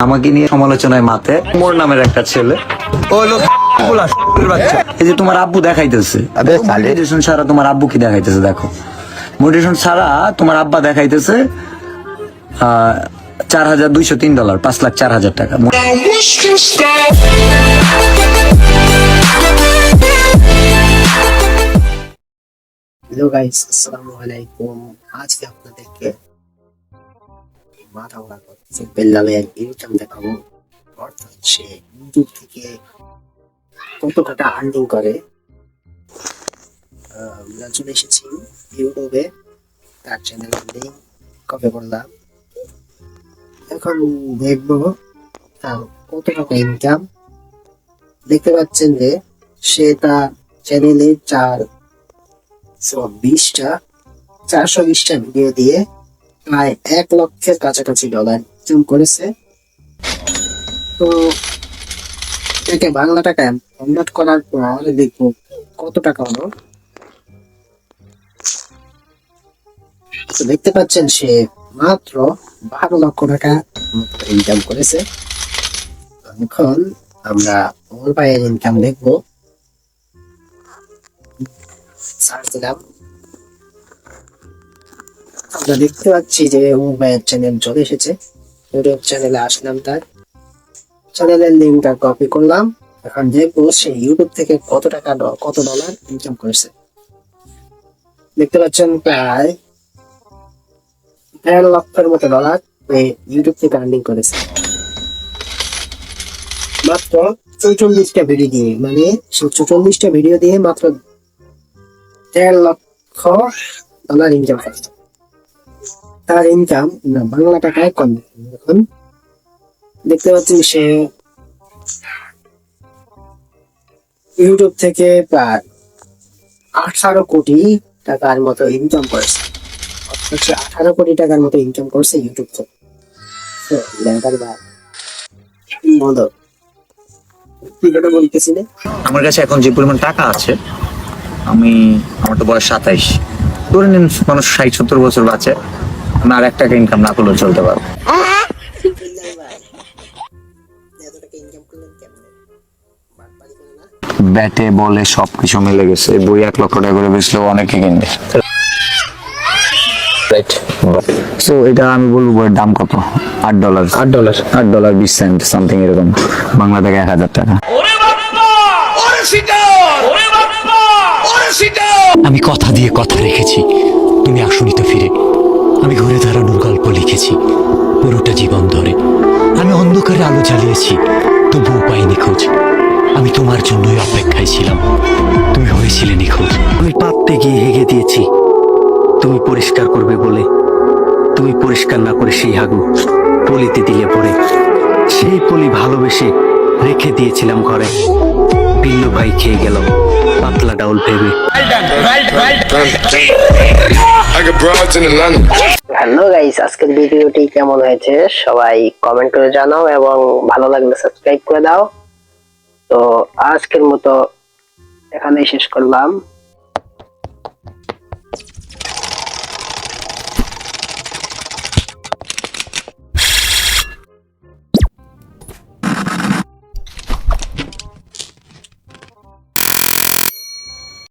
আমাকে নিয়ে সমালোচনায় মাতে মোর নামের একটা ছেলে এই যে তোমার আব্বু দেখাইতেছে মোটিভেশন ছাড়া তোমার আব্বু কি দেখাইতেছে দেখো মোটিভেশন ছাড়া তোমার আব্বা দেখাইতেছে $4,203 5,04,000 টাকা। হ্যালো গাইস, আসসালামু আলাইকুম। আজকে আপনাদেরকে মাথা ঘোরা করতেছে বেল্লালের ইনকাম দেখাবো। অর্থাৎ সে ইউটিউব থেকে কত টাকা আর্নিং করে। আমরা চলে এসেছি ইউটিউবে, তার চ্যানেলের লিঙ্ক কপি করলাম। এখন দেখবো তার কত টাকা ইনকাম। দেখতে পাচ্ছেন যে সে তার চ্যানেলে 420টা ভিডিও দিয়ে প্রায় 1 লক্ষের কাছাকাছি ডলার ইনকাম করেছে। তো এটাকে বাংলা টাকায় কনভার্ট করার পর দেখবো কত টাকা হলো। তো দেখতে পাচ্ছেন সে মাত্র 12 লক্ষ টাকা ইনকাম করেছে। এখন আমরা ওর ভাইয়ের ইনকাম দেখবো। সার্চ দিলাম, আমরা দেখতে পাচ্ছি যে ওর ভাইয়ের চ্যানেল চলে এসেছে। ইউটিউব চ্যানেলে আসলাম, তার চ্যানেলের লিঙ্কটা কপি করলাম। এখন দেখবো সে ইউটিউব থেকে কত ডলার ইনকাম করেছে। দেখতে পাচ্ছেন প্রায় 1.5 লক্ষের মতো ডলার ইউটিউব থেকে আর্নিং করেছে মাত্র 44টা ভিডিও দিয়ে। মানে সে 44টা ভিডিও দিয়ে মাত্র 1.5 লক্ষ ডলার ইনকাম করেছে। তার ইনকাম বাংলা টাকায় কম। এখন দেখতে পাচ্ছি সে ইউটিউব থেকে প্রায় 18 কোটি টাকার মতো ইনকাম করেছে। অর্থাৎ সে 18 কোটি টাকার মতো ইনকাম করছে ইউটিউব থেকে। বলতেছি না, আমার কাছে এখন যে পরিমাণ টাকা আছে, আমার তো বয়স 27, ধরে নিন মানুষ 60-70 বছর বাঁচে, আমি আর 1 টাকা ইনকাম না করলেও চলতে পারবো। ব্যাটে বলে সবকিছু মিলে গেছে। বই 1 লক্ষ টাকা করে বেচলেও অনেকে কিনবে। সো এটা আমি বলবো বইয়ের দাম কত? $8 20 সেন্ট সামথিং এরকম, বাংলা থেকে 1000 টাকা। আমি কথা দিয়ে কথা রেখেছি, তুমি আসনি তো ফিরে। আমি ঘুরে দাঁড়ানোর গল্প লিখেছি পুরোটা জীবন ধরে। আমি অন্ধকারে আলো জ্বালিয়েছি, তবুও পাইনি খোঁজ। আমি তোমার জন্যই অপেক্ষায় ছিলাম, তুমি হয়েছিলে নিখোঁজ। আমি পাততে গিয়ে হেগে দিয়েছি, তুমি পরিষ্কার করবে বলে। তুমি পরিষ্কার না করে সেই হাগু পলিতে দিলে পড়ে। সেই পলি ভালোবেসে রেখে দিয়েছিলাম ঘরে। ভিন্ন ভাই খেয়ে গেল পাতলা ডাউল ভেবে। হ্যালো গাইস, আজকের ভিডিওটি কেমন হয়েছে সবাই কমেন্ট করে জানাও এবং ভালো লাগলে সাবস্ক্রাইব করে দাও। তো আজকের মতো এখানেই শেষ করলাম।